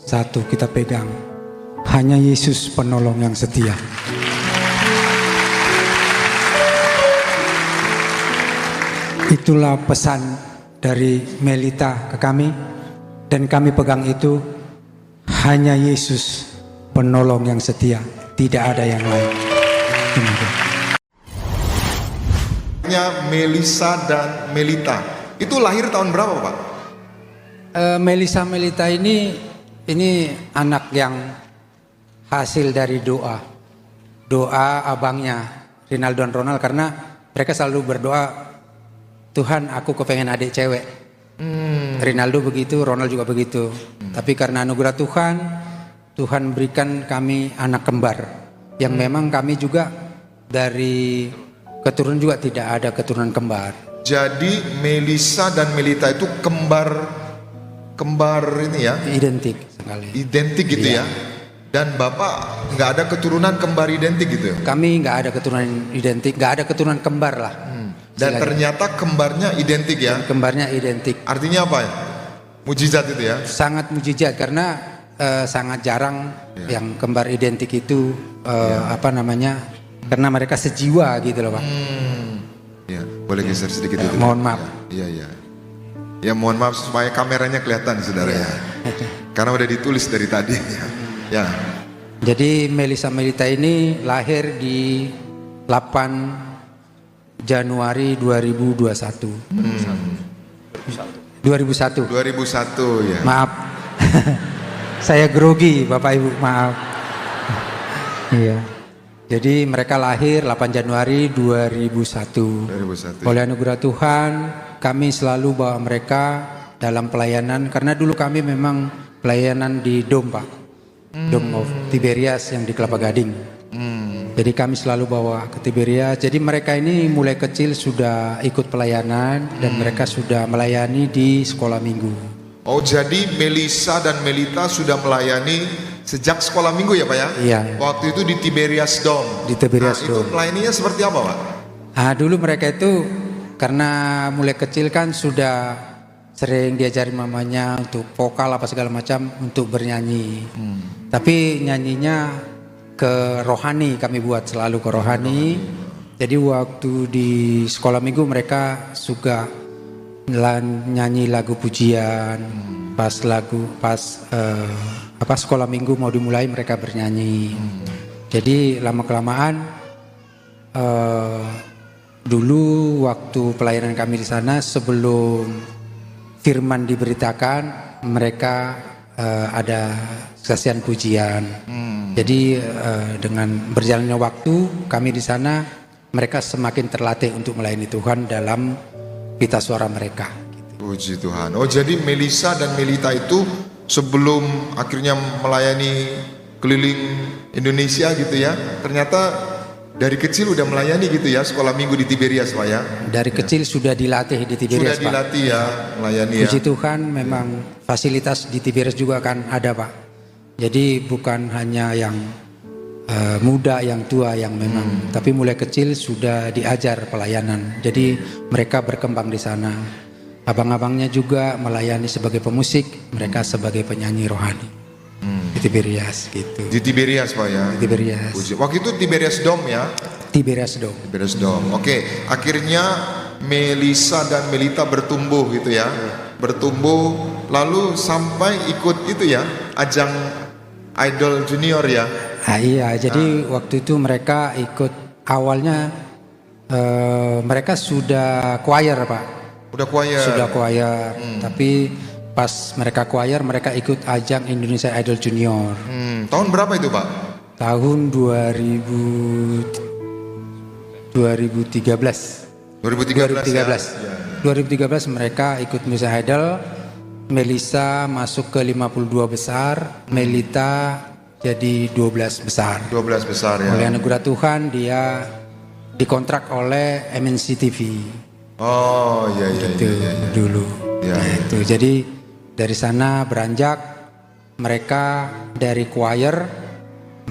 satu kita pegang, hanya Yesus penolong yang setia. Itulah pesan dari Melita ke kami, dan kami pegang itu, hanya Yesus penolong yang setia, tidak ada yang lain. Melisa dan Melita itu lahir tahun berapa, Pak? Melisa Melita ini anak yang hasil dari doa abangnya Rinaldo dan Ronald, karena mereka selalu berdoa, Tuhan aku kepengen adik cewek. Rinaldo begitu, Ronald juga begitu. Tapi karena anugerah Tuhan berikan kami anak kembar, yang memang kami juga dari keturunan juga tidak ada keturunan kembar. Jadi Melisa dan Melita itu kembar ini ya? Identik sekali. Identik gitu ya? Dan Bapak nggak ada keturunan kembar identik gitu ya? Kami nggak ada keturunan identik, nggak ada keturunan kembar lah. Dan ternyata kembarnya identik ya? Kembarnya identik. Artinya apa ya? Mujizat itu ya? Sangat mujizat, karena sangat jarang yang kembar identik itu karena mereka sejiwa gitu loh, Pak. Ya, boleh geser sedikit itu. Mohon maaf. Iya. Ya mohon maaf supaya kameranya kelihatan saudara ya. Karena udah ditulis dari tadi. Ya. Jadi Melisa Melita ini lahir di 8 Januari 2021. 2001 ya. Maaf. Saya grogi Bapak Ibu, maaf. Iya. Jadi mereka lahir 8 Januari 2001. Oleh anugerah Tuhan, kami selalu bawa mereka dalam pelayanan, karena dulu kami memang pelayanan di Dom, Pak. Dom of Tiberias yang di Kelapa Gading. Jadi kami selalu bawa ke Tiberias. Jadi mereka ini mulai kecil sudah ikut pelayanan, dan mereka sudah melayani di sekolah minggu. Oh, jadi Melisa dan Melita sudah melayani sejak sekolah minggu ya, Pak ya? Iya. Waktu itu di Tiberias Dom. Di Tiberias Dom. Itu melayaninya seperti apa, Pak? Dulu mereka itu karena mulai kecil kan sudah sering diajarin mamanya untuk vokal apa segala macam, untuk bernyanyi. Tapi nyanyinya ke rohani, kami buat selalu ke rohani. Jadi waktu di sekolah minggu mereka suka nyanyi lagu pujian. Pas sekolah minggu mau dimulai mereka bernyanyi. Jadi lama kelamaan dulu waktu pelayanan kami di sana, sebelum firman diberitakan, mereka ada saksian pujian. Jadi dengan berjalannya waktu kami di sana, mereka semakin terlatih untuk melayani Tuhan dalam pita suara mereka. Puji Tuhan. Oh, jadi Melisa dan Melita itu sebelum akhirnya melayani keliling Indonesia gitu ya, ternyata dari kecil udah melayani gitu ya, sekolah minggu di Tiberias, Pak ya? Dari kecil sudah dilatih di Tiberias, Pak. Sudah dilatih ya, melayani ya. Puji Tuhan, memang fasilitas di Tiberias juga kan ada, Pak. Jadi bukan hanya yang muda, yang tua, yang memang, tapi mulai kecil sudah diajar pelayanan. Jadi mereka berkembang di sana. Abang-abangnya juga melayani sebagai pemusik, mereka sebagai penyanyi rohani. Di Tiberias gitu. Di Tiberias, Pak ya? Di Tiberias. Waktu itu Tiberias Dom ya? Tiberias Dom. Tiberias Dom. Oke, akhirnya Melisa dan Melita bertumbuh gitu ya. Bertumbuh lalu sampai ikut itu ya, ajang Idol Junior ya. Iya, jadi waktu itu mereka ikut, awalnya mereka sudah choir, Pak. Udah choir. Sudah choir, tapi pas mereka choir, mereka ikut ajang Indonesia Idol Junior. Tahun berapa itu, Pak? Tahun 2013. 2013 mereka ikut Indonesia Idol. Melisa masuk ke 52 besar, Melita jadi 12 besar. 12 besar ya. Oleh anugerah Tuhan dia dikontrak oleh MNC TV. Oh iya dulu. Nah, itu. Jadi dari sana beranjak, mereka dari choir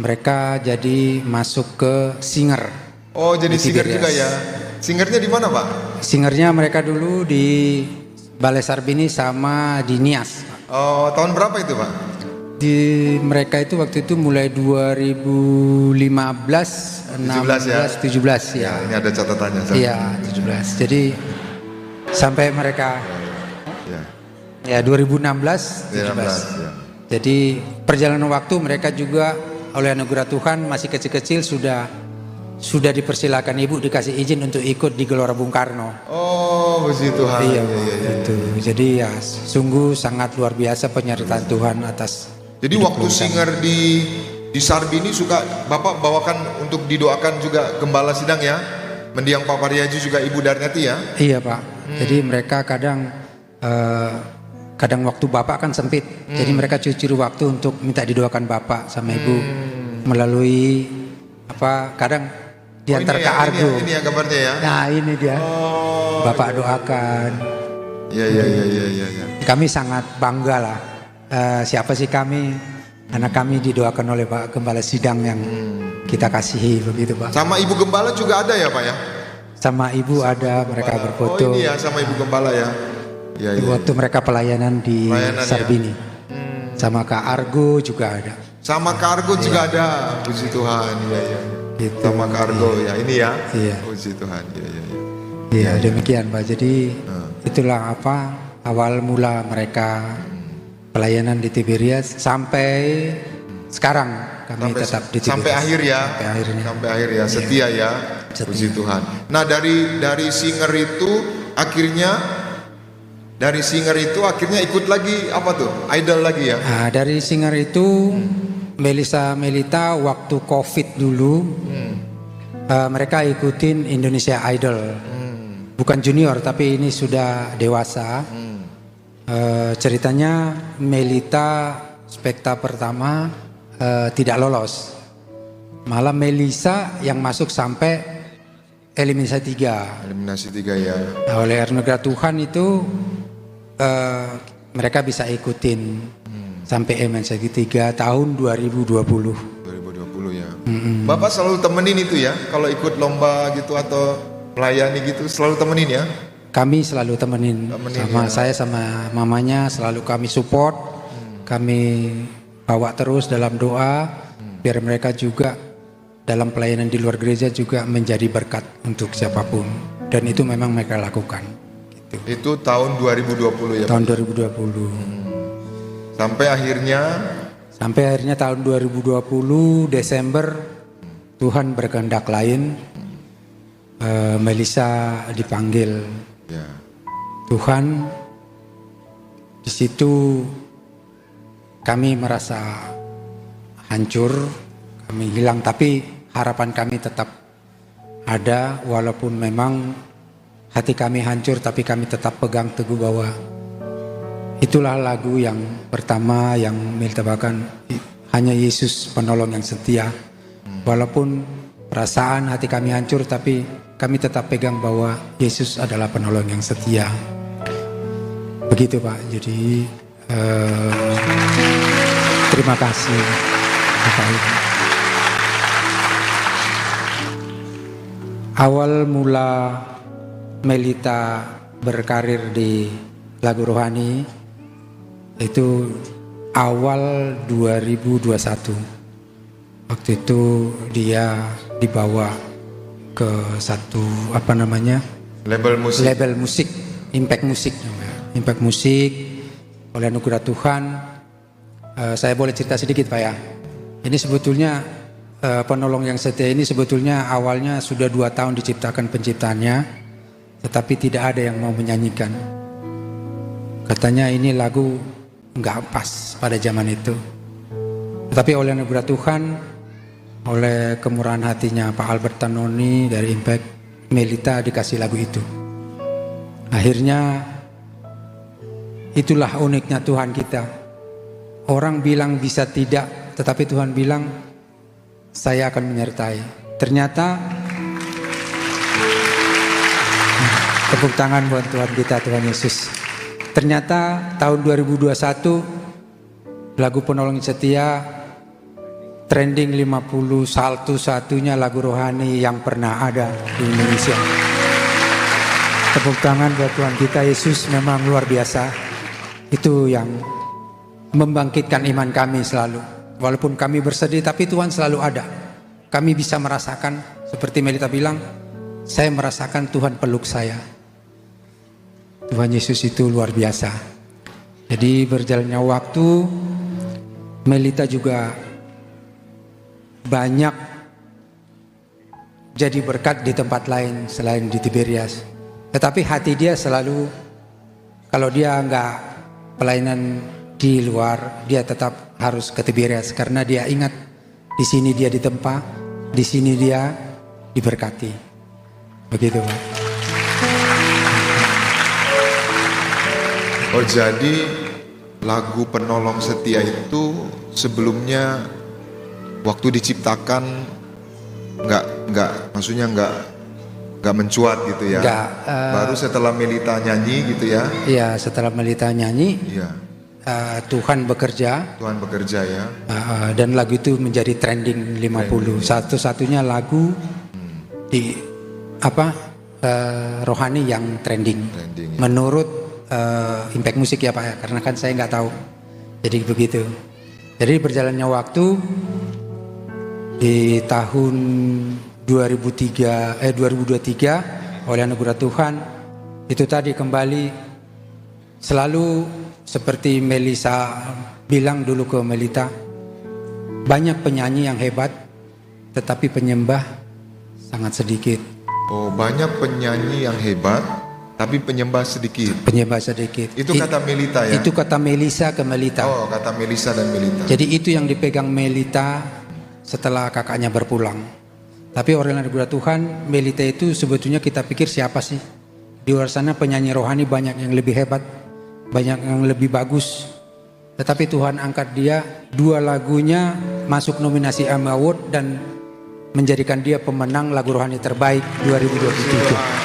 mereka jadi masuk ke singer. Oh, jadi singer juga ya. Singernya di mana, Pak? Singernya mereka dulu di Balai Sarbini sama di Nias. Oh, tahun berapa itu, Pak? di mereka itu waktu itu mulai 2015, 16, 17 ya. Ini ada catatannya. Iya, 17. Jadi sampai mereka ya 2016, 17. Ya. Jadi perjalanan waktu mereka juga oleh anugerah Tuhan masih kecil-kecil sudah dipersilakan ibu dikasih izin untuk ikut di Gelora Bung Karno. Oh, puji Tuhan. Iya, itu. Jadi ya sungguh sangat luar biasa penyertaan Tuhan atas. Jadi waktu singer di Sarbi ini suka Bapak bawakan untuk didoakan juga gembala sidang ya, mendiang Pak Pariaji juga Ibu Darnati ya. Iya Pak. Jadi mereka kadang waktu Bapak kan sempit, jadi mereka curi waktu untuk minta didoakan Bapak sama Ibu melalui kadang diantar ke Argo. Ini ya gambarnya ya. Nah ini dia. Bapak doakan. Iya. Kami sangat bangga lah. Siapa sih kami? Anak kami didoakan oleh Pak Gembala Sidang yang kita kasihi begitu Pak. Sama Ibu Gembala juga ada ya Pak ya? Sama Ibu ada, mereka berfoto. Oh ini ya sama Ibu Gembala ya. Iya. Waktu mereka pelayanan di Sarbini. Ya. Sama Kak Argo juga ada. Sama Kak Argo juga ada. Puji Tuhan. Iya. Gitu. Sama Kak Argo ya ini ya. Iya. Puji Tuhan. Iya. Demikian Pak. Jadi itulah awal mula mereka pelayanan di Tiberias sampai sekarang kami tetap di Tiberias. Sampai akhir ya. Sampai akhir ya. Setia ya. Puji Tuhan. Nah dari singer itu akhirnya ikut lagi apa tuh? Idol lagi ya? Nah, dari singer itu Melita waktu COVID dulu mereka ikutin Indonesia Idol. Bukan junior tapi ini sudah dewasa. Ceritanya Melita spekta pertama tidak lolos. Malah Melisa yang masuk sampai eliminasi 3. Eliminasi 3 ya. Nah, oleh anugerah Tuhan itu mereka bisa ikutin sampai eliminasi 3 tahun 2020. 2020 ya. Bapak selalu temenin itu ya, kalau ikut lomba gitu atau melayani gitu selalu temenin ya? Kami selalu temenin sama saya sama mamanya, selalu kami support, kami bawa terus dalam doa biar mereka juga dalam pelayanan di luar gereja juga menjadi berkat untuk siapapun, dan itu memang mereka lakukan. Gitu. Itu tahun 2020 ya? Tahun 2020. Sampai akhirnya tahun 2020 Desember Tuhan berkehendak lain. Melisa dipanggil Tuhan. Di situ kami merasa hancur, kami hilang, tapi harapan kami tetap ada walaupun memang hati kami hancur, tapi kami tetap pegang teguh bahwa itulah lagu yang pertama yang Melita bawakan, hanya Yesus penolong yang setia. Walaupun perasaan hati kami hancur, tapi kami tetap pegang bahwa Yesus adalah penolong yang setia. Begitu Pak. Jadi terima kasih Bapak Ibu. Awal mula Melita berkarir di lagu rohani itu awal 2021. Waktu itu dia dibawa ke satu label musik, Impact Musik oleh anugerah Tuhan. Saya boleh cerita sedikit Pak ya. Ini sebetulnya penolong yang setia ini sebetulnya awalnya sudah 2 tahun diciptakan penciptanya, tetapi tidak ada yang mau menyanyikan. Katanya ini lagu nggak pas pada zaman itu. Tetapi oleh anugerah Tuhan, oleh kemurahan hatinya Pak Albert Tanoni dari Impact, Melita dikasih lagu itu. Akhirnya itulah uniknya Tuhan kita. Orang bilang bisa tidak, tetapi Tuhan bilang saya akan menyertai. Ternyata tepuk tangan buat Tuhan kita, Tuhan Yesus. Ternyata tahun 2021 lagu Penolong Setia trending 50 satu-satunya lagu rohani yang pernah ada di Indonesia. Tepuk tangan buat Tuhan kita Yesus, memang luar biasa. Itu yang membangkitkan iman kami selalu. Walaupun kami bersedih, tapi Tuhan selalu ada. Kami bisa merasakan, seperti Melita bilang, saya merasakan Tuhan peluk saya. Tuhan Yesus itu luar biasa. Jadi berjalannya waktu, Melita juga banyak jadi berkat di tempat lain selain di Tiberias. Tetapi hati dia selalu, kalau dia enggak pelayanan di luar, dia tetap harus ke Tiberias karena dia ingat di sini dia ditempa, di sini dia diberkati. Begitu, Pak. Oh, jadi lagu Penolong Setia itu sebelumnya waktu diciptakan maksudnya nggak mencuat gitu ya? Enggak, baru setelah Melita nyanyi gitu ya? Iya, setelah Melita nyanyi, Iya. Tuhan bekerja. Tuhan bekerja ya. Dan lagu itu menjadi trending 50. Satu-satunya lagu di rohani yang trending Trending, ya. menurut Impact Musik ya Pak ya, karena kan saya nggak tahu. Jadi begitu. Jadi berjalannya waktu di tahun 2023 oleh anugerah Tuhan itu tadi kembali selalu seperti Melisa bilang dulu ke Melita, banyak penyanyi yang hebat tetapi penyembah sangat sedikit. Oh, banyak penyanyi yang hebat tapi penyembah sedikit. Penyembah sedikit. Itu kata Melita ya? Itu kata Melisa ke Melita. Oh, kata Melisa dan Melita. Jadi itu yang dipegang Melita setelah kakaknya berpulang. Tapi oleh anugerah Tuhan, Melita itu sebetulnya kita pikir siapa sih? Di luar sana penyanyi rohani banyak yang lebih hebat, banyak yang lebih bagus. Tetapi Tuhan angkat dia, 2 lagunya masuk nominasi AMA Award dan menjadikan dia pemenang lagu rohani terbaik 2023.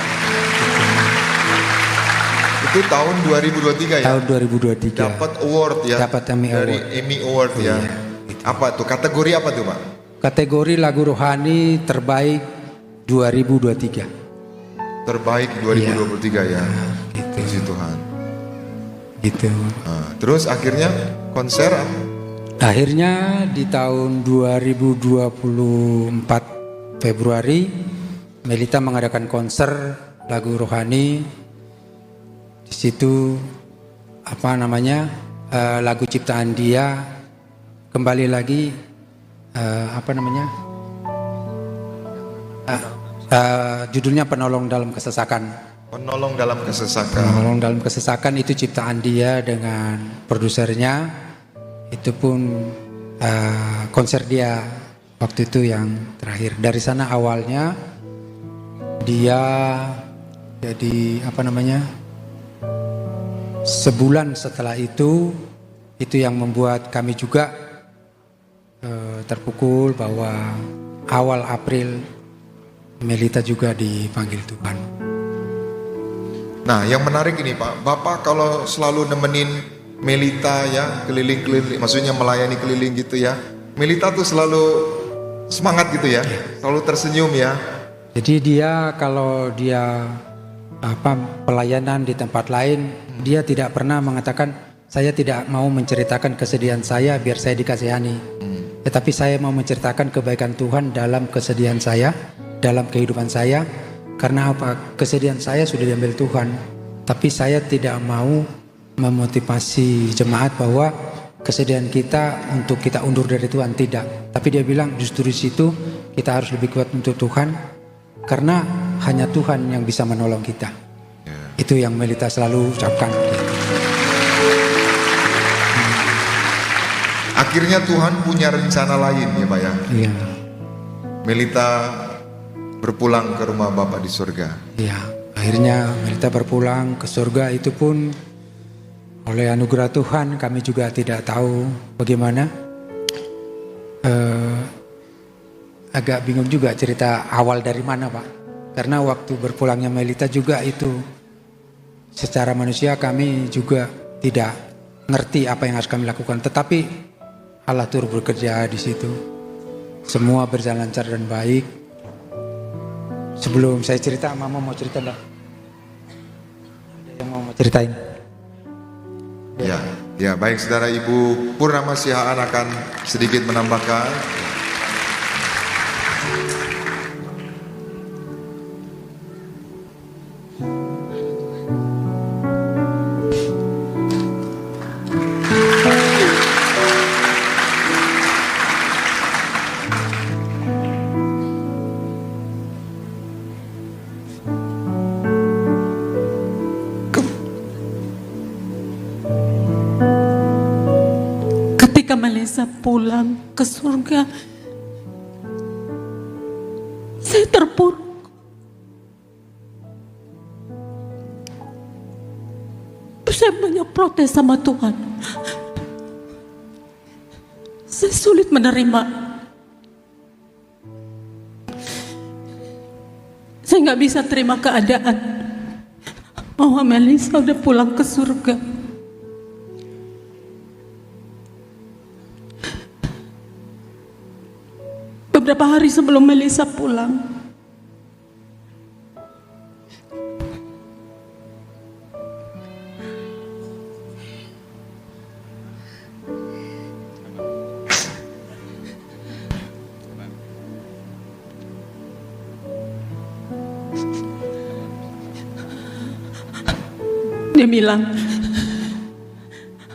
Itu tahun 2023 ya? Tahun 2023. Dapat award ya? Dapat Emmy Award. Dari Emmy Award ya? Iya, gitu. Apa tuh? Kategori apa tuh Pak? Kategori lagu rohani terbaik 2023. Terbaik 2023 ya? Gitu. Puji Tuhan. Gitu. Nah, terus akhirnya konser Akhirnya di tahun 2024 Februari Melita mengadakan konser lagu rohani. Di situ lagu ciptaan dia kembali lagi judulnya Penolong dalam Kesesakan. Penolong dalam Kesesakan. Penolong dalam Kesesakan itu ciptaan dia dengan produsernya. Itu pun konser dia waktu itu yang terakhir. Dari sana awalnya dia jadi sebulan setelah itu yang membuat kami juga terpukul bahwa awal April Melita juga dipanggil Tuhan. Nah, yang menarik ini Pak, Bapak kalau selalu nemenin Melita ya keliling-keliling, maksudnya melayani keliling gitu ya. Melita tuh selalu semangat gitu ya, selalu tersenyum ya. Jadi dia kalau dia pelayanan di tempat lain, dia tidak pernah mengatakan saya tidak mau menceritakan kesedihan saya biar saya dikasihani. Tetapi saya mau menceritakan kebaikan Tuhan dalam kesedihan saya, dalam kehidupan saya. Karena apa? Kesedihan saya sudah diambil Tuhan. Tapi saya tidak mau memotivasi jemaat bahwa kesedihan kita untuk kita undur dari Tuhan, tidak. Tapi dia bilang justru di situ kita harus lebih kuat untuk Tuhan, karena hanya Tuhan yang bisa menolong kita. Itu yang Melita selalu ucapkan. Akhirnya Tuhan punya rencana lain ya Pak ya. Iya. Melita berpulang ke rumah Bapak di surga. Iya. Akhirnya Melita berpulang ke surga, itu pun oleh anugerah Tuhan. Kami juga tidak tahu bagaimana. Agak bingung juga cerita awal dari mana Pak. Karena waktu berpulangnya Melita juga itu secara manusia kami juga tidak ngerti apa yang harus kami lakukan. Tetapi Allah turut bekerja di situ. Semua berjalan lancar dan baik. Sebelum saya cerita, Mama mau cerita enggak? Ada yang mau ceritain? Ya. Ya, baik saudara, Ibu Purnama Sihaan akan sedikit menambahkan. Ketika Melisa pulang ke surga, saya terpuruk. Saya banyak protes sama Tuhan. Saya sulit menerima. Saya nggak bisa terima keadaan bahwa Melisa udah pulang ke surga. Beberapa hari sebelum Melisa pulang, dia bilang,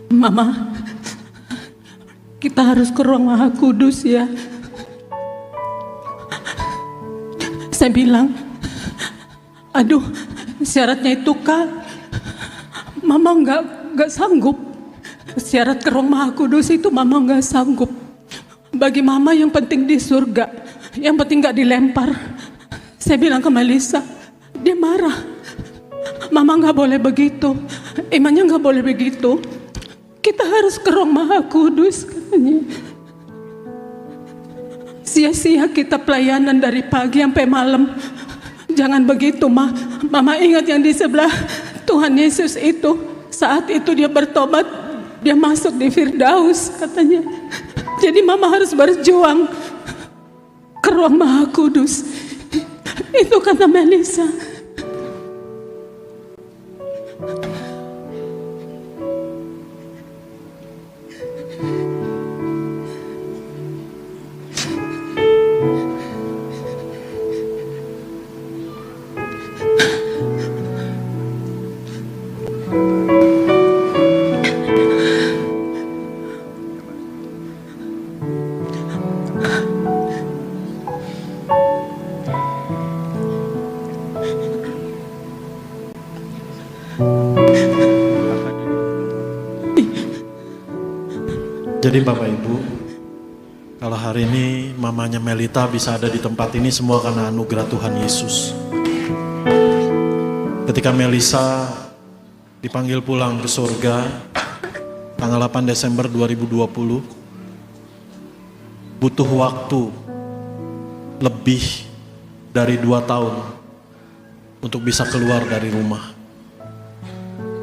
"Mama, kita harus ke ruang Maha Kudus ya." Saya bilang, "Aduh, syaratnya itu Kak, Mama nggak sanggup. Syarat ke ruang Maha Kudus itu Mama nggak sanggup. Bagi Mama yang penting di surga, yang penting nggak dilempar." Saya bilang ke Melisa, dia marah. "Mama nggak boleh begitu, imannya nggak boleh begitu. Kita harus ke ruang Maha Kudus," katanya. Sia-sia kita pelayanan dari pagi sampai malam. Jangan begitu, Ma. Mama ingat yang di sebelah Tuhan Yesus itu. Saat itu dia bertobat, dia masuk di Firdaus, katanya. Jadi Mama harus berjuang ke ruang Maha Kudus. Itu kata Melisa. Jadi Bapak Ibu, kalau hari ini mamanya Melita bisa ada di tempat ini semua karena anugerah Tuhan Yesus. Ketika Melisa dipanggil pulang ke surga tanggal 8 Desember 2020, butuh waktu lebih dari 2 tahun untuk bisa keluar dari rumah,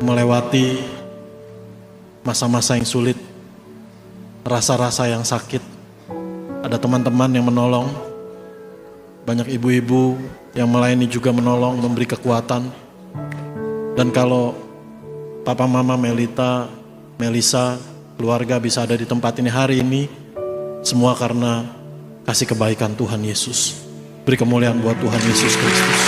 melewati masa-masa yang sulit, rasa-rasa yang sakit. Ada teman-teman yang menolong, banyak ibu-ibu yang melayani juga menolong, memberi kekuatan. Dan kalau Papa Mama Melita, Melisa, keluarga bisa ada di tempat ini hari ini, semua karena kasih kebaikan Tuhan Yesus. Beri kemuliaan buat Tuhan Yesus Kristus.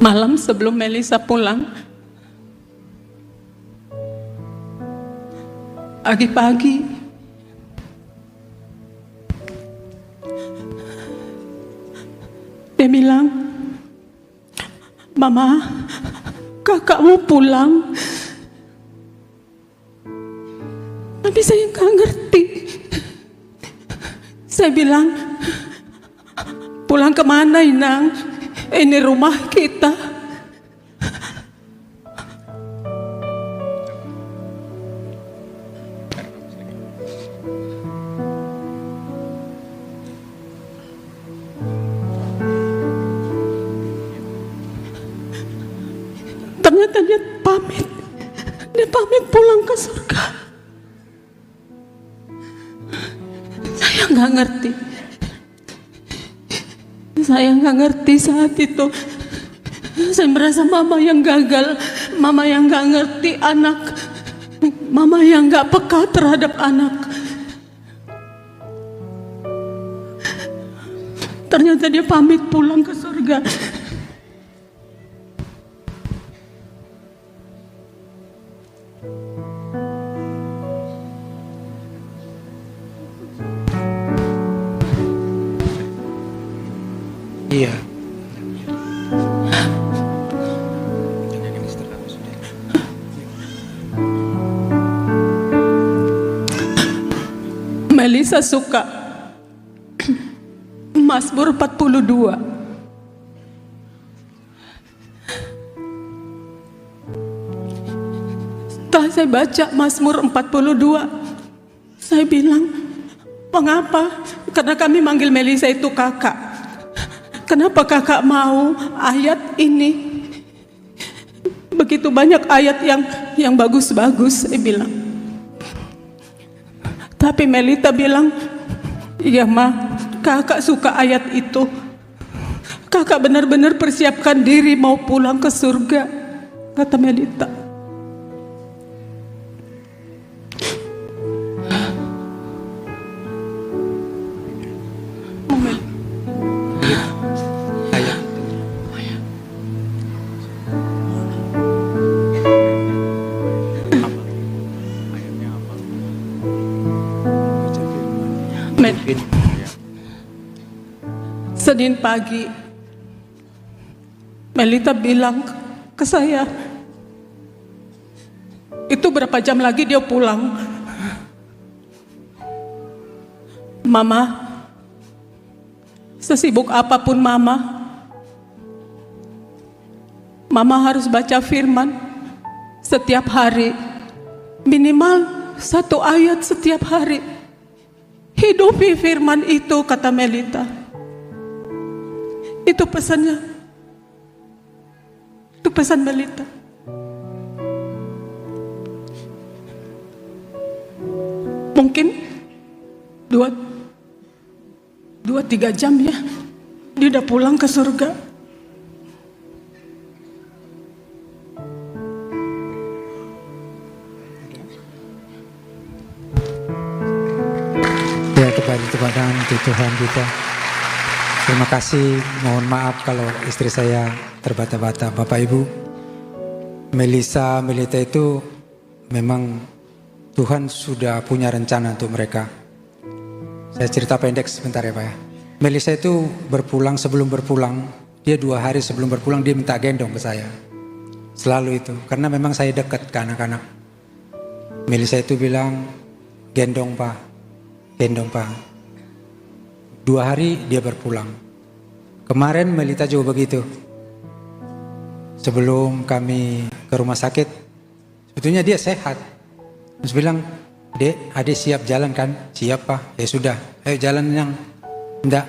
Malam sebelum Melisa pulang, pagi-pagi dia bilang, "Mama, kakakmu pulang." Tapi saya nggak ngerti. Saya bilang, "Pulang kemana, Inang? Ini rumah kita." Ternyata dia pamit. Dia pamit pulang ke surga. Saya nggak ngerti. Saya nggak ngerti saat itu. Saya merasa mama yang gagal, mama yang nggak ngerti anak, mama yang nggak peka terhadap anak. Ternyata dia pamit pulang ke surga. Iya. Melisa suka Mazmur 42. Setelah saya baca Mazmur 42, saya bilang, mengapa? Karena kami manggil Melisa itu kakak. Kenapa kakak mau ayat ini? Begitu banyak ayat yang bagus-bagus, saya bilang. Tapi Melita bilang, iya ma, kakak suka ayat itu. Kakak benar-benar persiapkan diri mau pulang ke surga, kata Melita. Senin pagi, Melita bilang ke saya, itu berapa jam lagi dia pulang. Mama, sesibuk apapun mama harus baca firman setiap hari, minimal 1 ayat setiap hari. Hidupi firman itu, kata Melita. Itu pesannya. Itu pesan Melita. Mungkin 2-3 jam ya, dia udah pulang ke surga. Ya, kembali tepuk tangan untuk Tuhan kita. Terima kasih, mohon maaf kalau istri saya terbata-bata. Bapak Ibu, Melita itu memang Tuhan sudah punya rencana untuk mereka. Saya cerita pendek sebentar ya Pak ya. Melisa itu sebelum berpulang, dia 2 hari sebelum berpulang dia minta gendong ke saya. Selalu itu, karena memang saya dekat ke anak-anak. Melisa itu bilang, gendong Pak, gendong Pak. 2 hari dia berpulang. Kemarin Melita juga begitu. Sebelum kami ke rumah sakit, sebetulnya dia sehat. Terus bilang, Dek, adik siap jalan kan? Siap Pak. Ya sudah, ayo jalan yang enggak.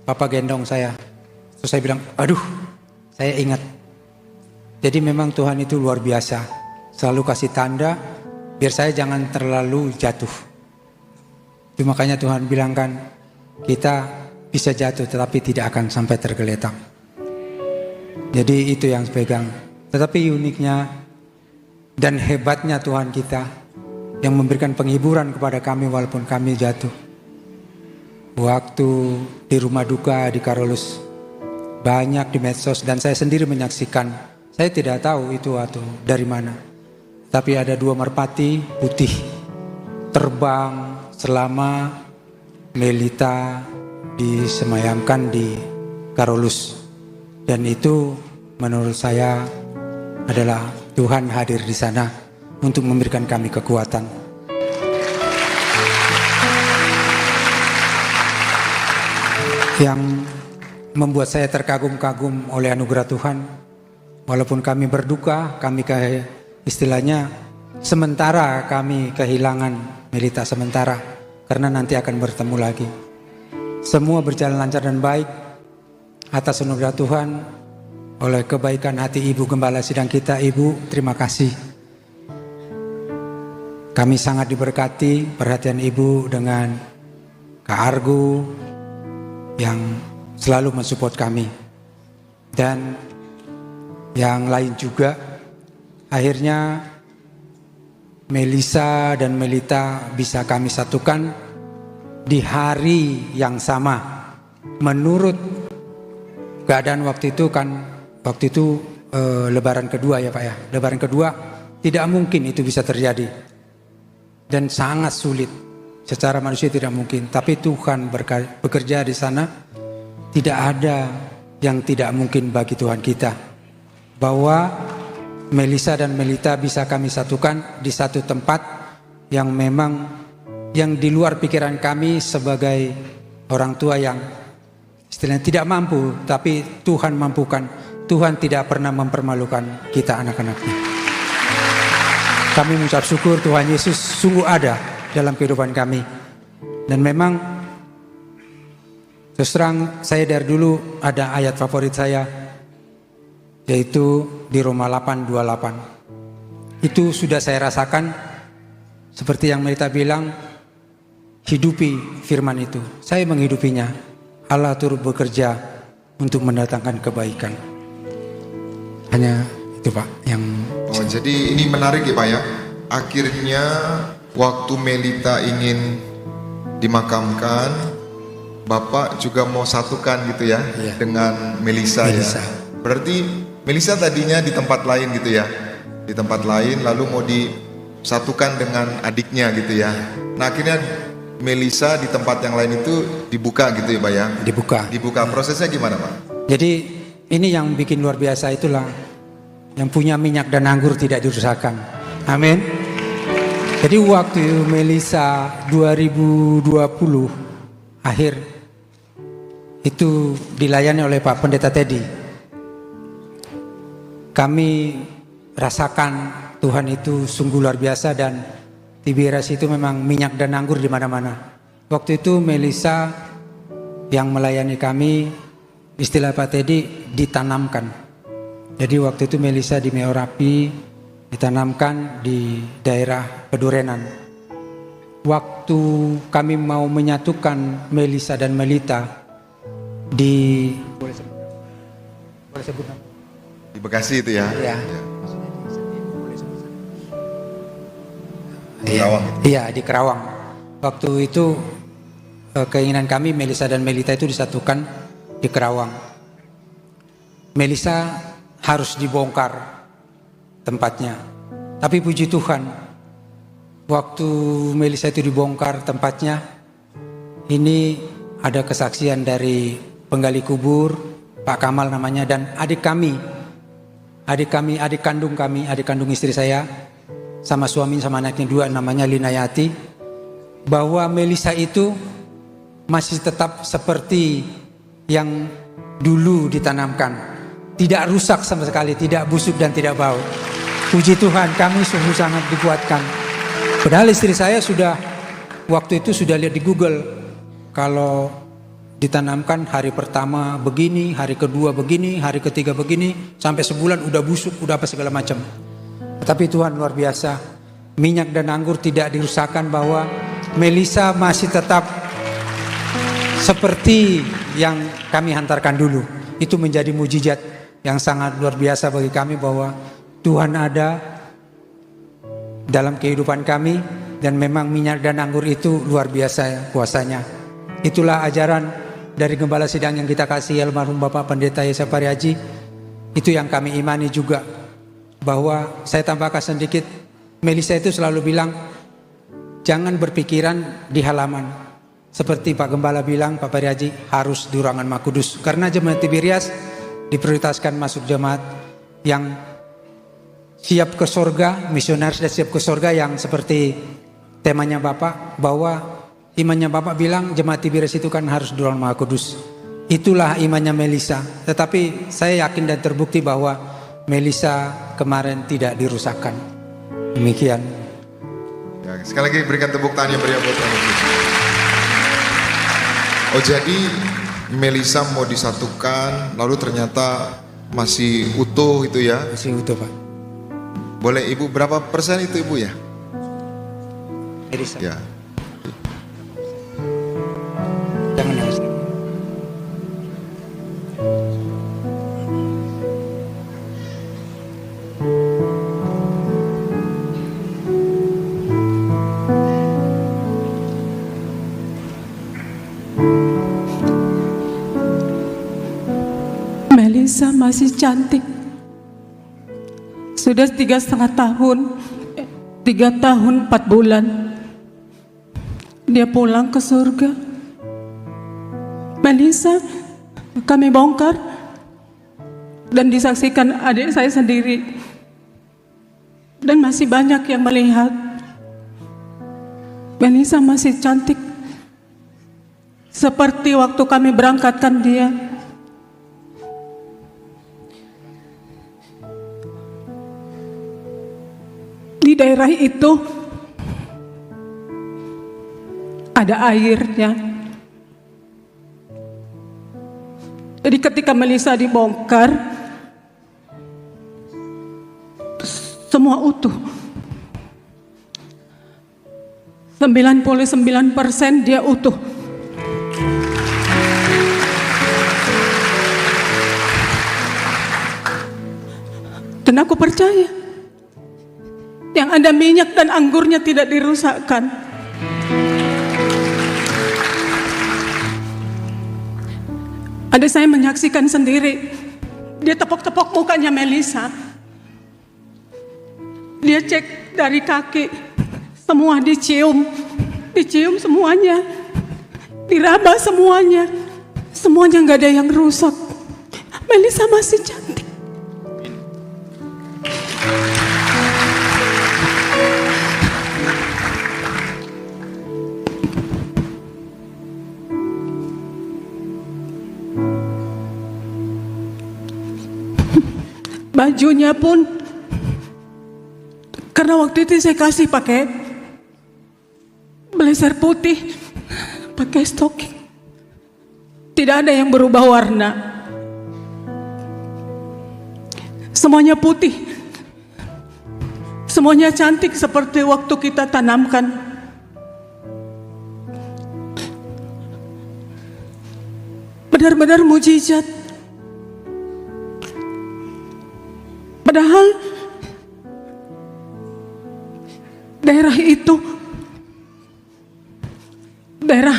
Papa gendong saya. Terus saya bilang, aduh, saya ingat. Jadi memang Tuhan itu luar biasa. Selalu kasih tanda, biar saya jangan terlalu jatuh. Itu makanya Tuhan bilang kan, kita bisa jatuh tetapi tidak akan sampai tergeletak. Jadi itu yang saya pegang. Tetapi uniknya dan hebatnya Tuhan kita yang memberikan penghiburan kepada kami walaupun kami jatuh. Waktu di rumah duka di Karolus, banyak di medsos dan saya sendiri menyaksikan. Saya tidak tahu itu atau dari mana. Tapi ada 2 merpati putih terbang selama Melita disemayamkan di Karolus. Dan itu menurut saya adalah Tuhan hadir di sana untuk memberikan kami kekuatan. Yang membuat saya terkagum-kagum oleh anugerah Tuhan, walaupun kami berduka, kami istilahnya sementara kami kehilangan Melita sementara. Karena nanti akan bertemu lagi. Semua berjalan lancar dan baik atas anugerah Tuhan oleh kebaikan hati Ibu Gembala Sidang kita. Ibu, terima kasih. Kami sangat diberkati perhatian Ibu dengan Kak Argo yang selalu mensupport kami. Dan yang lain juga, akhirnya Melisa dan Melita bisa kami satukan di hari yang sama. Menurut keadaan waktu itu Lebaran kedua ya Pak ya. Lebaran kedua tidak mungkin itu bisa terjadi. Dan sangat sulit. Secara manusia tidak mungkin. Tapi Tuhan bekerja di sana. Tidak ada yang tidak mungkin bagi Tuhan kita. Bahwa Melisa dan Melita bisa kami satukan di satu tempat yang memang yang di luar pikiran kami sebagai orang tua yang istilahnya tidak mampu, tapi Tuhan mampukan. Tuhan tidak pernah mempermalukan kita anak-anaknya. Kami mengucap syukur Tuhan Yesus sungguh ada dalam kehidupan kami. Dan memang terus terang saya dari dulu ada ayat favorit saya, yaitu di Roma 8:28. Itu sudah saya rasakan, seperti yang Melita bilang, hidupi firman itu. Saya menghidupinya. Allah turut bekerja untuk mendatangkan kebaikan. Hanya itu Pak yang... Oh, jadi ini menarik ya Pak ya. Akhirnya waktu Melita ingin dimakamkan, Bapak juga mau satukan gitu ya, Iya. dengan Melisa ya. Berarti Melisa tadinya di tempat lain gitu ya, di tempat lain lalu mau disatukan dengan adiknya gitu ya. Nah akhirnya Melisa di tempat yang lain itu dibuka gitu ya Pak ya. Dibuka. Prosesnya gimana Pak? Jadi ini yang bikin luar biasa, itulah yang punya minyak dan anggur tidak dirusakkan. Amin. Jadi waktu Melisa 2020 akhir itu dilayani oleh Pak Pendeta Teddy, kami rasakan Tuhan itu sungguh luar biasa dan Tiberias itu memang minyak dan anggur di mana-mana. Waktu itu Melisa yang melayani kami, istilah Pak Teddy, ditanamkan. Jadi waktu itu Melisa di Meorapi ditanamkan di daerah Pedurenan. Waktu kami mau menyatukan Melisa dan Melita di boleh sebut nama? Di Bekasi itu ya? Iya. Di Kerawang. Iya, di Kerawang. Waktu itu keinginan kami Melisa dan Melita itu disatukan di Kerawang. Melisa harus dibongkar tempatnya. Tapi puji Tuhan, waktu Melisa itu dibongkar tempatnya, ini ada kesaksian dari penggali kubur, Pak Kamal namanya, dan adik kandung istri saya, sama suami sama anaknya dua namanya Linayati, bahwa Melisa itu masih tetap seperti yang dulu ditanamkan. Tidak rusak sama sekali, tidak busuk dan tidak bau. Puji Tuhan, kami sungguh sangat dikuatkan. Padahal istri saya sudah waktu itu sudah lihat di Google, kalau ditanamkan hari pertama begini, hari kedua begini, hari ketiga begini, sampai sebulan udah busuk, udah apa segala macam. Tetapi Tuhan luar biasa, minyak dan anggur tidak dirusakkan, bahwa Melisa masih tetap seperti yang kami hantarkan dulu. Itu menjadi mujizat yang sangat luar biasa bagi kami, bahwa Tuhan ada dalam kehidupan kami, dan memang minyak dan anggur itu luar biasa kuasanya. Itulah ajaran dari Gembala Sidang yang kita kasih almarhum Bapak Pendeta Yesa Pariaji. Itu yang kami imani juga, bahwa saya tambahkan sedikit, Melisa itu selalu bilang, jangan berpikiran di halaman. Seperti Pak Gembala bilang, Pak Pariaji, harus di ruangan Maha Kudus. Karena jemaat Tiberias diprioritaskan masuk jemaat yang siap ke sorga, misionaris dan siap ke sorga, yang seperti temanya Bapak, bahwa imannya Bapak bilang jemaat Tiberias itu kan harus di ruangan Maha Kudus. Itulah imannya Melisa. Tetapi saya yakin dan terbukti bahwa Melisa kemarin tidak dirusakkan. Demikian. Ya, sekali lagi berikan tepuk tangan yang meriah buat Tuhan Yesus. Oh, jadi Melisa mau disatukan, lalu ternyata masih utuh itu ya? Masih utuh Pak. Boleh Ibu, berapa persen itu Ibu ya? Melisa. Ya. Jangan nangis. Melisa masih cantik. Sudah 3,5 tahun, 3 tahun 4 bulan dia pulang ke surga. Melisa kami bongkar dan disaksikan adik saya sendiri, dan masih banyak yang melihat. Melisa masih cantik seperti waktu kami berangkatkan dia. Di daerah itu ada airnya. Jadi ketika Melisa dibongkar, semua utuh. 99% dia utuh. Dan aku percaya yang ada minyak dan anggurnya tidak dirusakkan. Ada saya menyaksikan sendiri, dia tepok-tepok mukanya Melisa. Dia cek dari kaki, semua dicium semuanya, diraba semuanya nggak ada yang rusak. Melisa masih cantik. Bajunya pun, karena waktu itu saya kasih pakai blazer putih, pakai stocking, tidak ada yang berubah warna, semuanya putih, semuanya cantik seperti waktu kita tanamkan. Benar-benar mujizat. Padahal daerah itu daerah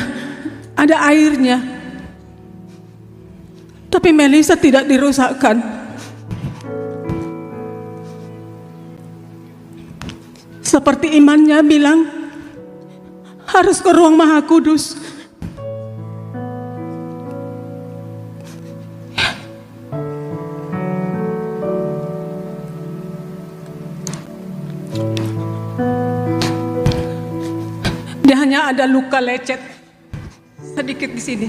ada airnya, tapi Melisa tidak dirusakkan. Seperti imannya bilang, harus ke ruang Maha Kudus. Dia hanya ada luka lecet sedikit di sini,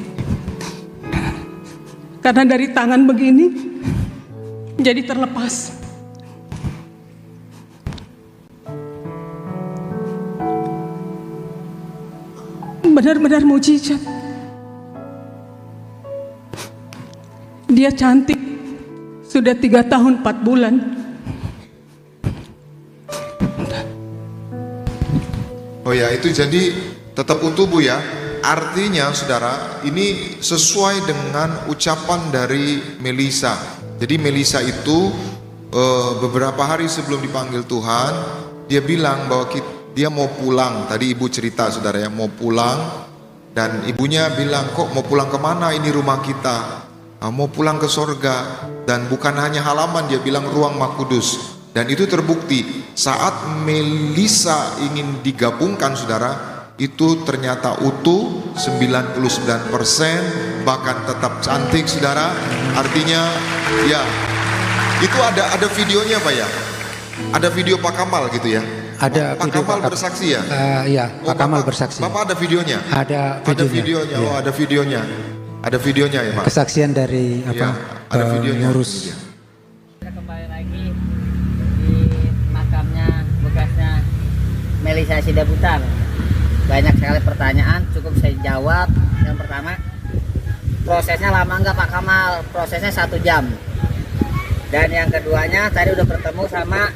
karena dari tangan begini jadi terlepas. Benar-benar mujizat. Dia cantik sudah 3 tahun 4 bulan. Oh ya, itu jadi tetap utuh Bu ya. Artinya saudara, ini sesuai dengan ucapan dari Melisa. Jadi Melisa itu beberapa hari sebelum dipanggil Tuhan, dia bilang bahwa dia mau pulang. Tadi ibu cerita saudara ya, mau pulang. Dan ibunya bilang, kok mau pulang kemana, ini rumah kita. Mau pulang ke sorga. Dan bukan hanya halaman, dia bilang ruang Maha Kudus. Dan itu terbukti saat Melisa ingin digabungkan saudara, itu ternyata utuh 99%, bahkan tetap cantik saudara. Artinya ya, itu ada videonya Pak ya? Ada video Pak Kamal gitu ya? Ada Pak video Kamal bersaksi ya? Iya, Pak Kamal bersaksi. Bapak ada videonya? Ada videonya. Iya. Oh, ada videonya. Ada videonya ya Pak? Kesaksian dari Ya, ada videonya. ngurus. Kita kembali lagi di makamnya bekasnya Melisa Sidabutar. Banyak sekali pertanyaan, cukup saya jawab. Yang pertama, prosesnya lama enggak Pak Kamal? Prosesnya 1 jam. Dan yang keduanya, tadi udah bertemu sama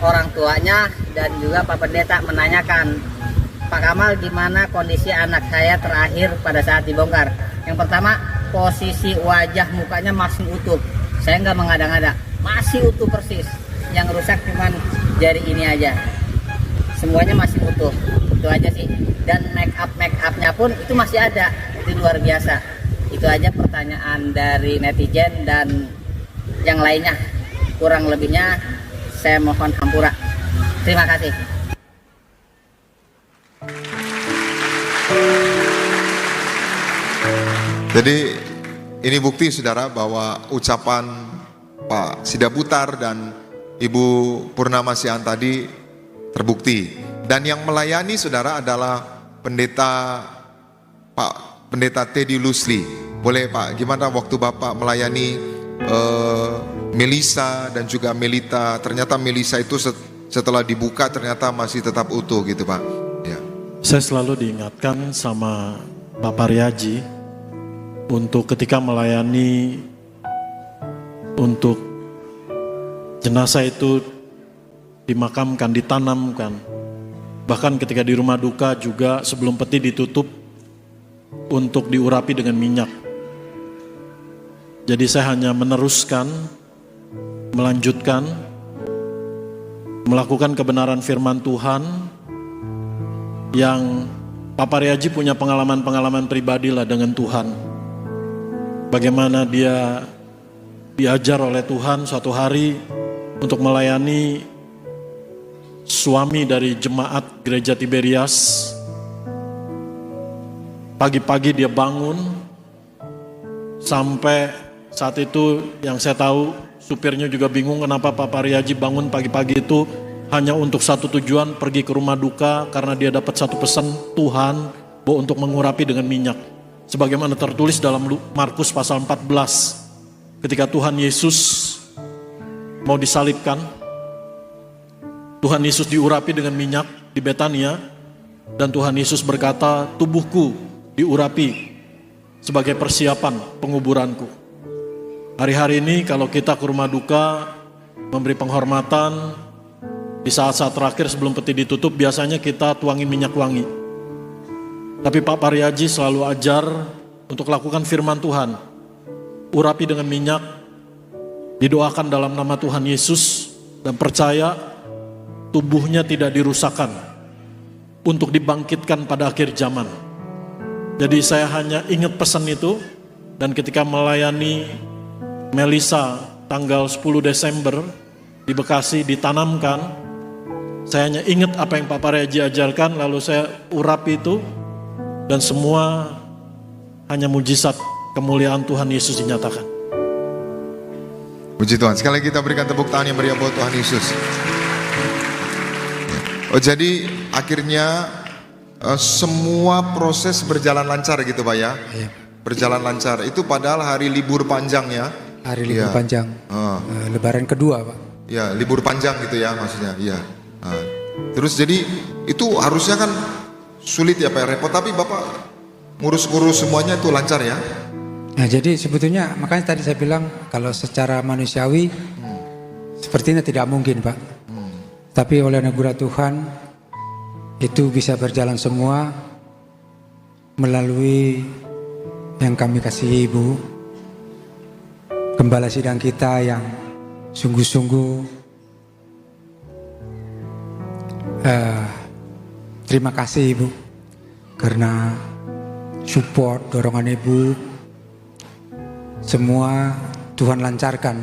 orang tuanya dan juga Pak Pendeta menanyakan, Pak Kamal gimana kondisi anak saya terakhir pada saat dibongkar. Yang pertama, posisi wajah mukanya masih utuh, saya nggak mengada-ngada, masih utuh persis. Yang rusak cuman jari ini aja, semuanya masih utuh. Itu aja sih. Dan make upnya pun itu masih ada. Itu luar biasa. Itu aja pertanyaan dari netizen dan yang lainnya. Kurang lebihnya saya mohon hampura. Terima kasih. Jadi ini bukti saudara bahwa ucapan Pak Sidabutar dan Ibu Purnama Sian tadi terbukti. Dan yang melayani saudara adalah Pak Pendeta Teddy Lusli. Boleh Pak, gimana waktu Bapak melayani Melisa dan juga Melita? Ternyata Melisa itu setelah dibuka ternyata masih tetap utuh gitu Pak. Ya. Saya selalu diingatkan sama Pak Pariaji untuk ketika melayani, untuk jenazah itu dimakamkan, ditanamkan. Bahkan ketika di rumah duka juga sebelum peti ditutup untuk diurapi dengan minyak. Jadi saya hanya meneruskan, melanjutkan, melakukan kebenaran firman Tuhan yang Pak Pariaji punya pengalaman-pengalaman pribadi lah dengan Tuhan. Bagaimana dia diajar oleh Tuhan suatu hari untuk melayani suami dari jemaat gereja Tiberias. Pagi-pagi dia bangun, sampai saat itu yang saya tahu supirnya juga bingung kenapa Pak Pariaji bangun pagi-pagi itu hanya untuk satu tujuan, pergi ke rumah duka karena dia dapat satu pesan Tuhan bahwa untuk mengurapi dengan minyak. Sebagaimana tertulis dalam Markus pasal 14, ketika Tuhan Yesus mau disalibkan, Tuhan Yesus diurapi dengan minyak di Betania, dan Tuhan Yesus berkata, tubuhku diurapi sebagai persiapan penguburanku. Hari-hari ini kalau kita ke rumah duka memberi penghormatan, di saat-saat terakhir sebelum peti ditutup biasanya kita tuangin minyak wangi. Tapi Pak Pariaji selalu ajar untuk lakukan firman Tuhan. Urapi dengan minyak, didoakan dalam nama Tuhan Yesus, dan percaya tubuhnya tidak dirusakkan untuk dibangkitkan pada akhir zaman. Jadi saya hanya ingat pesan itu, dan ketika melayani Melisa tanggal 10 Desember di Bekasi ditanamkan, saya hanya ingat apa yang Pak Pariaji ajarkan, lalu saya urapi itu, dan semua hanya mujizat kemuliaan Tuhan Yesus dinyatakan. Puji Tuhan. Sekali lagi kita berikan tepuk tangan yang meriah buat Tuhan Yesus. Oh, jadi akhirnya semua proses berjalan lancar gitu Pak ya? Iya. Berjalan lancar. Itu padahal hari libur panjang ya? Hari libur panjang, Lebaran kedua Pak. Ya, libur panjang gitu ya maksudnya. Iya. Terus jadi itu harusnya kan sulit ya Pak, repot. Tapi Bapak ngurus-ngurus semuanya itu lancar ya? Nah jadi sebetulnya makanya tadi saya bilang kalau secara manusiawi sepertinya tidak mungkin Pak. Tapi oleh anugerah Tuhan itu bisa berjalan semua melalui yang kami kasih Ibu, Gembala sidang kita yang sungguh-sungguh terima kasih Ibu karena support, dorongan Ibu, semua Tuhan lancarkan,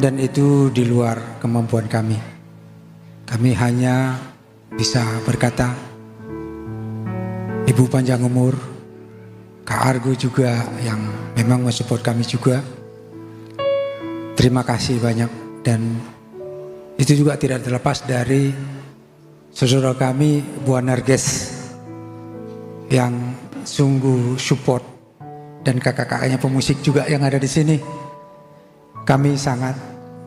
dan itu di luar kemampuan kami. Kami hanya bisa berkata, Ibu panjang umur, Kak Argo juga yang memang mensupport kami juga. Terima kasih banyak, dan itu juga tidak terlepas dari saudara kami Bu Narges yang sungguh support, dan kakak-kakaknya pemusik juga yang ada di sini. Kami sangat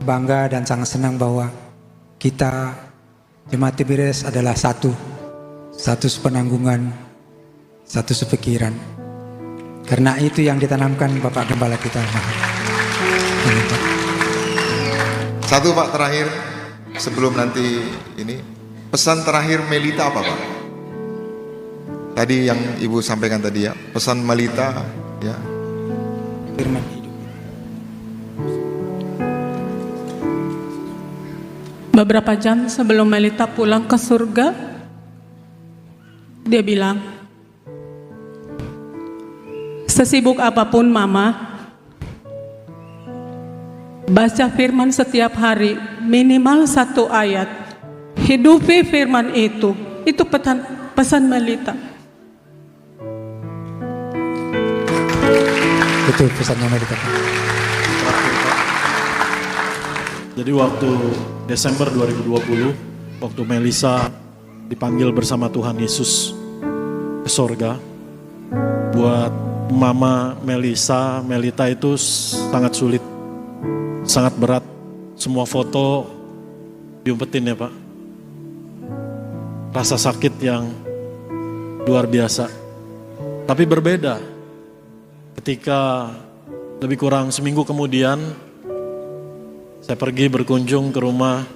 bangga dan sangat senang bahwa kita Jemaat Tiberias adalah satu sepenanggungan, satu sepikiran. Karena itu yang ditanamkan Bapak Gembala kita. Satu Pak terakhir sebelum nanti ini, pesan terakhir Melita apa Pak? Tadi yang Ibu sampaikan tadi ya, pesan Melita ya. Firman hidup. Beberapa jam sebelum Melita pulang ke surga, dia bilang, sesibuk apapun Mama, baca firman setiap hari, minimal 1 ayat. Hidupi firman itu pesan Melita. Itu pesannya Melita. Jadi waktu Desember 2020, waktu Melisa dipanggil bersama Tuhan Yesus ke sorga, buat Mama Melita itu sangat sulit, sangat berat. Semua foto diumpetin ya Pak. Rasa sakit yang luar biasa. Tapi berbeda ketika lebih kurang seminggu kemudian saya pergi berkunjung ke rumah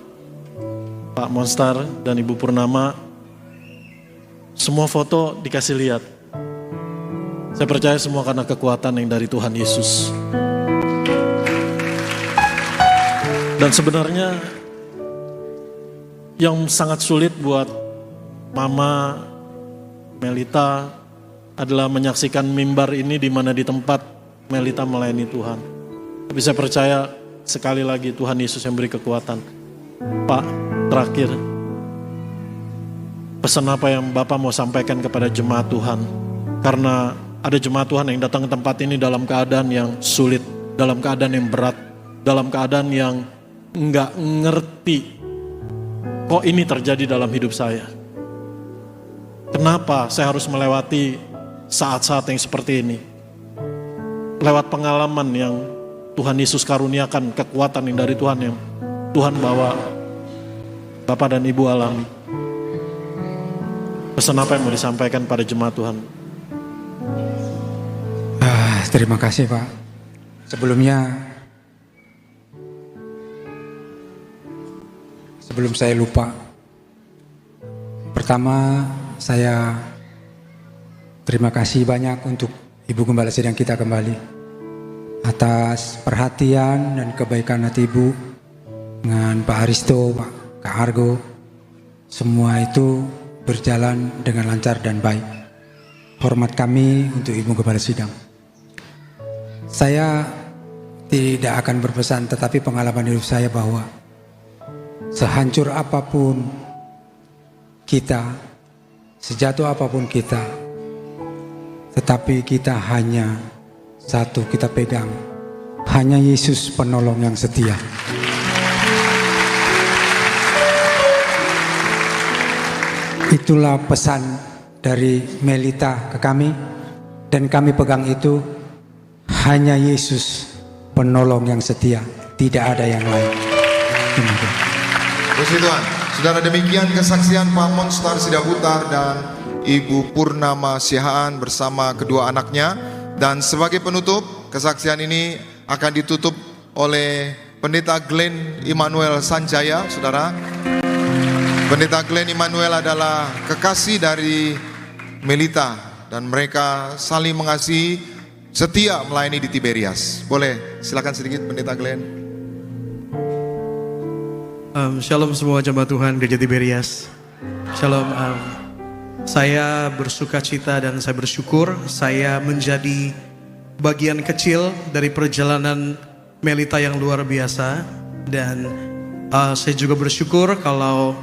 Pak Monstar dan Ibu Purnama. Semua foto dikasih lihat. Saya percaya semua karena kekuatan yang dari Tuhan Yesus. Dan sebenarnya yang sangat sulit buat Mama Melita adalah menyaksikan mimbar ini di mana di tempat Melita melayani Tuhan. Tapi saya percaya sekali lagi Tuhan Yesus yang beri kekuatan. Pak, terakhir, pesan apa yang Bapak mau sampaikan kepada jemaat Tuhan? Karena ada jemaat Tuhan yang datang ke tempat ini dalam keadaan yang sulit, dalam keadaan yang berat, dalam keadaan yang enggak ngerti kok ini terjadi dalam hidup saya. Kenapa saya harus melewati saat-saat yang seperti ini? Lewat pengalaman yang Tuhan Yesus karuniakan, kekuatan yang dari Tuhan yang Tuhan bawa Bapak dan Ibu alami. Pesan apa yang mau disampaikan pada jemaat Tuhan? Terima kasih Pak. Sebelum saya lupa, pertama saya terima kasih banyak untuk Ibu Gembala Sidang kita kembali atas perhatian dan kebaikan hati Ibu dengan Pak Aristo, Pak Kak Argo. Semua itu berjalan dengan lancar dan baik. Hormat kami untuk Ibu Gembala Sidang. Saya tidak akan berpesan, tetapi pengalaman hidup saya bahwa sehancur apapun kita, sejatuh apapun kita, tetapi kita hanya satu kita pegang, hanya Yesus penolong yang setia. Itulah pesan dari Melita ke kami, dan kami pegang itu, hanya Yesus penolong yang setia, tidak ada yang lain. Puji Tuhan. Saudara, demikian kesaksian Pak Monstar Sidaputar dan Ibu Purnama Sihaan bersama kedua anaknya. Dan sebagai penutup, kesaksian ini akan ditutup oleh Pendeta Glenn Immanuel Sanjaya. Saudara, Pendeta Glenn Immanuel adalah kekasih dari Melita, dan mereka saling mengasihi, setia melayani di Tiberias. Boleh silakan sedikit Pendeta Glenn. Shalom semua jemaat Tuhan Gereja Tiberias. Shalom. Saya bersuka cita dan saya bersyukur saya menjadi bagian kecil dari perjalanan Melita yang luar biasa. Dan saya juga bersyukur kalau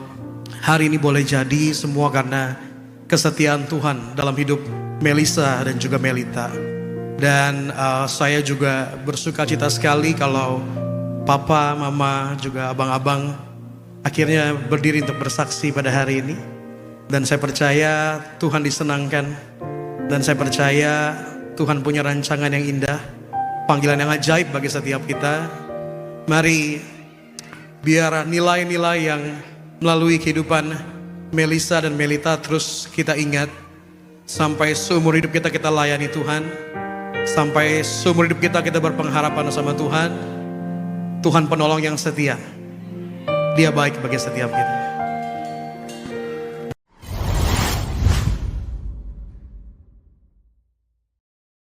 hari ini boleh jadi semua karena kesetiaan Tuhan dalam hidup Melisa dan juga Melita. Dan saya juga bersuka cita sekali kalau Papa, Mama, juga abang-abang akhirnya berdiri untuk bersaksi pada hari ini. Dan saya percaya Tuhan disenangkan. Dan saya percaya Tuhan punya rancangan yang indah, panggilan yang ajaib bagi setiap kita. Mari biar nilai-nilai yang melalui kehidupan Melisa dan Melita terus kita ingat. Sampai seumur hidup kita layani Tuhan. Sampai seumur hidup kita berpengharapan sama Tuhan. Tuhan penolong yang setia. Dia baik bagi setiap kita.